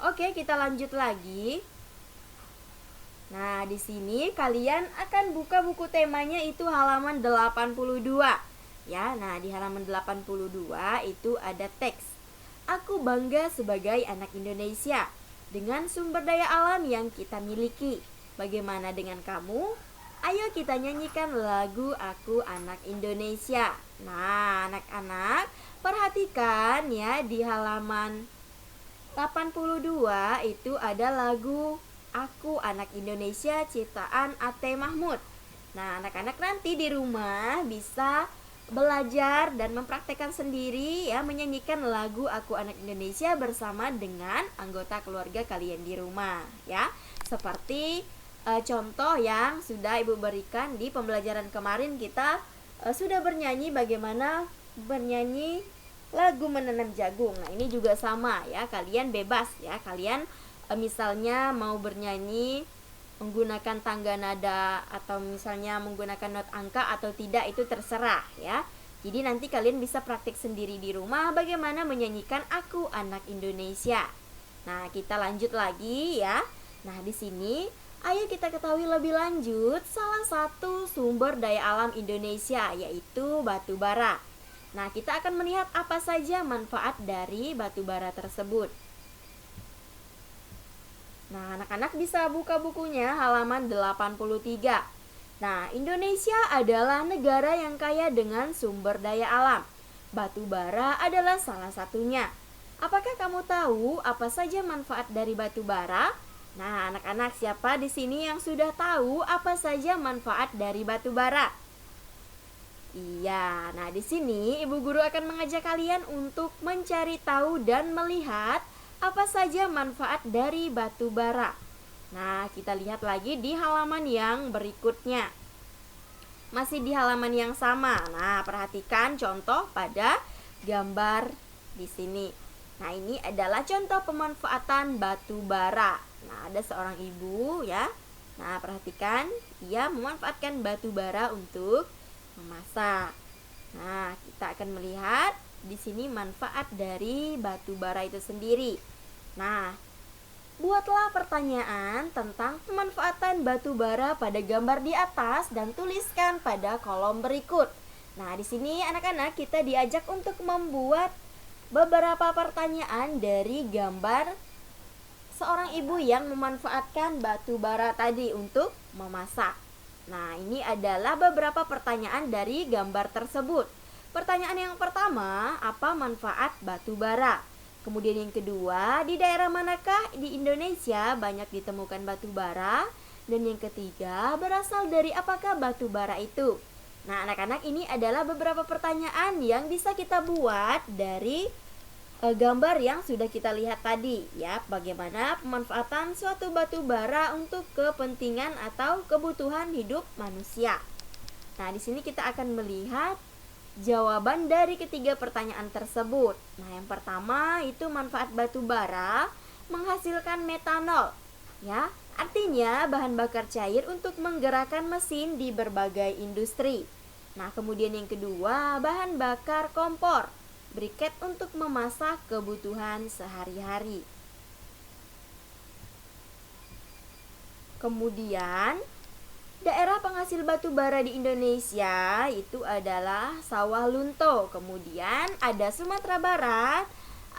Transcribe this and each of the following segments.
Oke, kita lanjut lagi. Nah, di sini kalian akan buka buku temanya itu halaman 82. Ya, nah di halaman 82 itu ada teks. Aku bangga sebagai anak Indonesia dengan sumber daya alam yang kita miliki. Bagaimana dengan kamu? Ayo kita nyanyikan lagu Aku Anak Indonesia. Nah, anak-anak, perhatikan ya di halaman 82 itu ada lagu Aku Anak Indonesia ciptaan Ate Mahmud. Nah, anak-anak nanti di rumah bisa belajar dan mempraktekkan sendiri ya menyanyikan lagu Aku Anak Indonesia bersama dengan anggota keluarga kalian di rumah ya. Seperti contoh yang sudah Ibu berikan di pembelajaran kemarin, kita sudah bernyanyi bagaimana bernyanyi lagu Menanam Jagung. Nah, ini juga sama ya, kalian bebas ya. Kalian misalnya mau bernyanyi menggunakan tangga nada atau misalnya menggunakan not angka atau tidak, itu terserah ya. Jadi nanti kalian bisa praktik sendiri di rumah bagaimana menyanyikan Aku Anak Indonesia. Nah, kita lanjut lagi ya. Nah, di sini ayo kita ketahui lebih lanjut salah satu sumber daya alam Indonesia, yaitu batu bara. Nah, kita akan melihat apa saja manfaat dari batu bara tersebut. Nah, anak-anak bisa buka bukunya halaman 83. Nah, Indonesia adalah negara yang kaya dengan sumber daya alam. Batu bara adalah salah satunya. Apakah kamu tahu apa saja manfaat dari batu bara? Nah, anak-anak, siapa di sini yang sudah tahu apa saja manfaat dari batu bara? Iya, nah di sini Ibu Guru akan mengajak kalian untuk mencari tahu dan melihat apa saja manfaat dari batu bara. Nah, kita lihat lagi di halaman yang berikutnya. Masih di halaman yang sama. Nah, perhatikan contoh pada gambar di sini. Nah, ini adalah contoh pemanfaatan batu bara. Nah, ada seorang ibu ya. Nah, perhatikan, ia memanfaatkan batu bara untuk memasak. Nah, kita akan melihat di sini manfaat dari batu bara itu sendiri. Nah, buatlah pertanyaan tentang pemanfaatan batu bara pada gambar di atas dan tuliskan pada kolom berikut. Nah, di sini anak-anak kita diajak untuk membuat beberapa pertanyaan dari gambar seorang ibu yang memanfaatkan batu bara tadi untuk memasak. Nah, ini adalah beberapa pertanyaan dari gambar tersebut. Pertanyaan yang pertama, apa manfaat batu bara? Kemudian yang kedua, di daerah manakah di Indonesia banyak ditemukan batu bara? Dan yang ketiga, berasal dari apakah batu bara itu? Nah, anak-anak, ini adalah beberapa pertanyaan yang bisa kita buat dari gambar yang sudah kita lihat tadi ya, bagaimana pemanfaatan suatu batu bara untuk kepentingan atau kebutuhan hidup manusia. Nah, di sini kita akan melihat jawaban dari ketiga pertanyaan tersebut. Nah, yang pertama itu manfaat batu bara menghasilkan metanol ya, artinya bahan bakar cair untuk menggerakkan mesin di berbagai industri. Nah, kemudian yang kedua, bahan bakar kompor, briket untuk memasak kebutuhan sehari-hari. Kemudian, daerah penghasil batu bara di Indonesia itu adalah Sawah Lunto. Kemudian ada Sumatera Barat,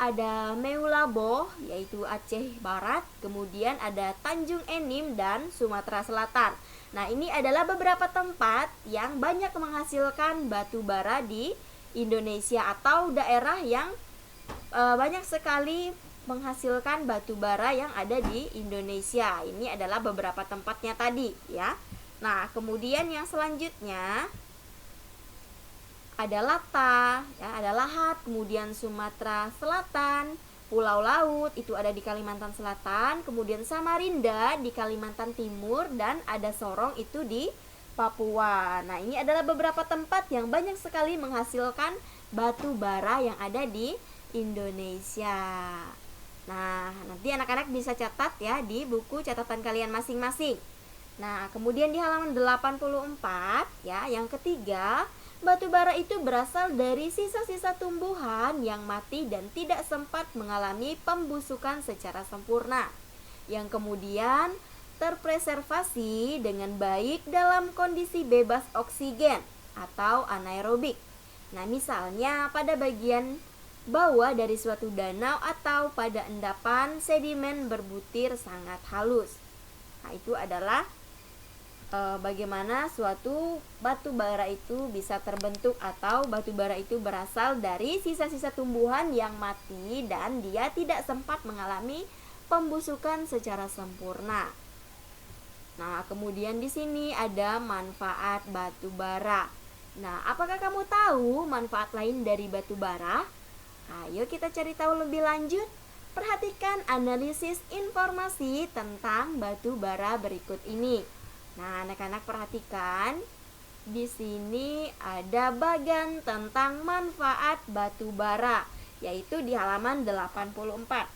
ada Meulaboh yaitu Aceh Barat, kemudian ada Tanjung Enim dan Sumatera Selatan. Nah, ini adalah beberapa tempat yang banyak menghasilkan batu bara di Indonesia atau daerah yang banyak sekali menghasilkan batu bara yang ada di Indonesia. Ini adalah beberapa tempatnya tadi ya. Nah, kemudian yang selanjutnya ada Lata, ya, ada Lahat, kemudian Sumatera Selatan, Pulau Laut itu ada di Kalimantan Selatan, kemudian Samarinda di Kalimantan Timur, dan ada Sorong itu di Papua. Nah, ini adalah beberapa tempat yang banyak sekali menghasilkan batu bara yang ada di Indonesia. Nah, nanti anak-anak bisa catat ya di buku catatan kalian masing-masing. Nah, kemudian di halaman 84 ya, yang ketiga, Batu bara itu berasal dari sisa-sisa tumbuhan yang mati dan tidak sempat mengalami pembusukan secara sempurna, yang kemudian terpreservasi dengan baik dalam kondisi bebas oksigen atau anaerobik. Nah, misalnya pada bagian bawah dari suatu danau atau pada endapan sedimen berbutir sangat halus. Nah, itu adalah bagaimana suatu batu bara itu bisa terbentuk atau batu bara itu berasal dari sisa-sisa tumbuhan yang mati dan dia tidak sempat mengalami pembusukan secara sempurna. Nah, kemudian di sini ada manfaat batu bara. Nah, apakah kamu tahu manfaat lain dari batu bara? Ayo kita cari tahu lebih lanjut. Perhatikan analisis informasi tentang batu bara berikut ini. Nah, anak-anak perhatikan, di sini ada bagian tentang manfaat batu bara, yaitu di halaman 84.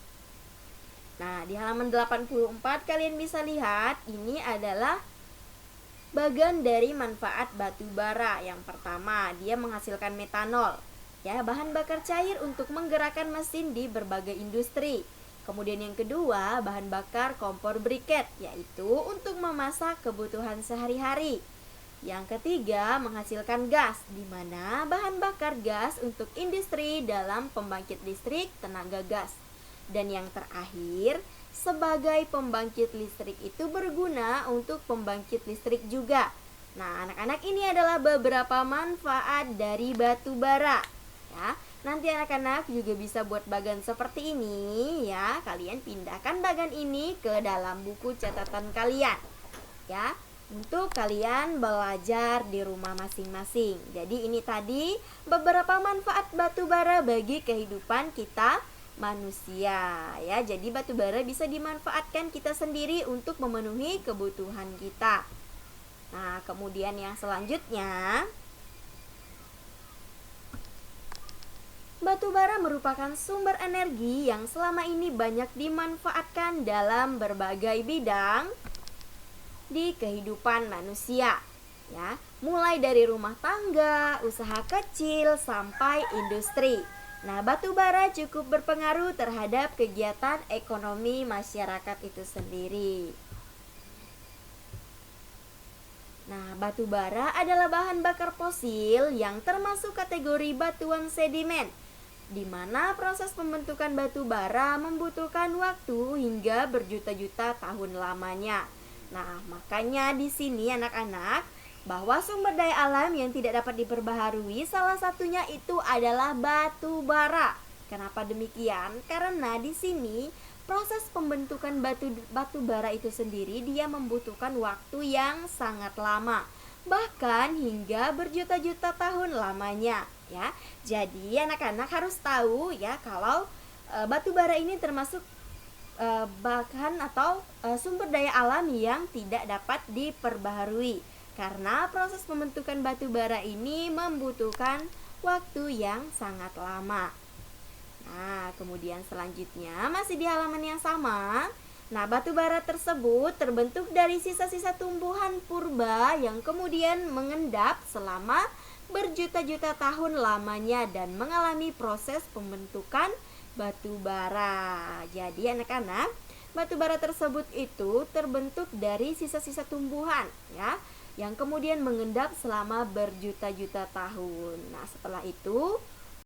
Nah, di halaman 84 kalian bisa lihat ini adalah bagian dari manfaat batu bara. Yang pertama, dia menghasilkan metanol, ya, bahan bakar cair untuk menggerakkan mesin di berbagai industri. Kemudian yang kedua, bahan bakar kompor briket, yaitu untuk memasak kebutuhan sehari-hari. Yang ketiga, menghasilkan gas, di mana bahan bakar gas untuk industri dalam pembangkit listrik tenaga gas. Dan yang terakhir, sebagai pembangkit listrik itu berguna untuk pembangkit listrik juga. Nah, anak-anak, ini adalah beberapa manfaat dari batu bara, ya. Nanti anak-anak juga bisa buat bagan seperti ini, ya. Kalian pindahkan bagan ini ke dalam buku catatan kalian, ya, untuk kalian belajar di rumah masing-masing. Jadi ini tadi beberapa manfaat batu bara bagi kehidupan kita manusia, ya. Jadi batu bara bisa dimanfaatkan kita sendiri untuk memenuhi kebutuhan kita. Nah, kemudian yang selanjutnya, batu bara merupakan sumber energi yang selama ini banyak dimanfaatkan dalam berbagai bidang di kehidupan manusia, ya, mulai dari rumah tangga, usaha kecil sampai industri. Nah, batu bara cukup berpengaruh terhadap kegiatan ekonomi masyarakat itu sendiri. Nah, batu bara adalah bahan bakar fosil yang termasuk kategori batuan sedimen, di mana proses pembentukan batu bara membutuhkan waktu hingga berjuta-juta tahun lamanya. Nah, makanya di sini anak-anak, bahwa sumber daya alam yang tidak dapat diperbaharui salah satunya itu adalah batu bara. Kenapa demikian? Karena di sini proses pembentukan batu bara itu sendiri dia membutuhkan waktu yang sangat lama, bahkan hingga berjuta-juta tahun lamanya, ya. Jadi anak-anak harus tahu, ya, kalau batu bara ini termasuk bahan atau sumber daya alam yang tidak dapat diperbaharui, karena proses pembentukan batu bara ini membutuhkan waktu yang sangat lama. Nah, kemudian selanjutnya masih di halaman yang sama. Nah, batu bara tersebut terbentuk dari sisa-sisa tumbuhan purba yang kemudian mengendap selama berjuta-juta tahun lamanya dan mengalami proses pembentukan batu bara. Jadi anak-anak, batu bara tersebut itu terbentuk dari sisa-sisa tumbuhan, ya, yang kemudian mengendap selama berjuta-juta tahun. Nah, setelah itu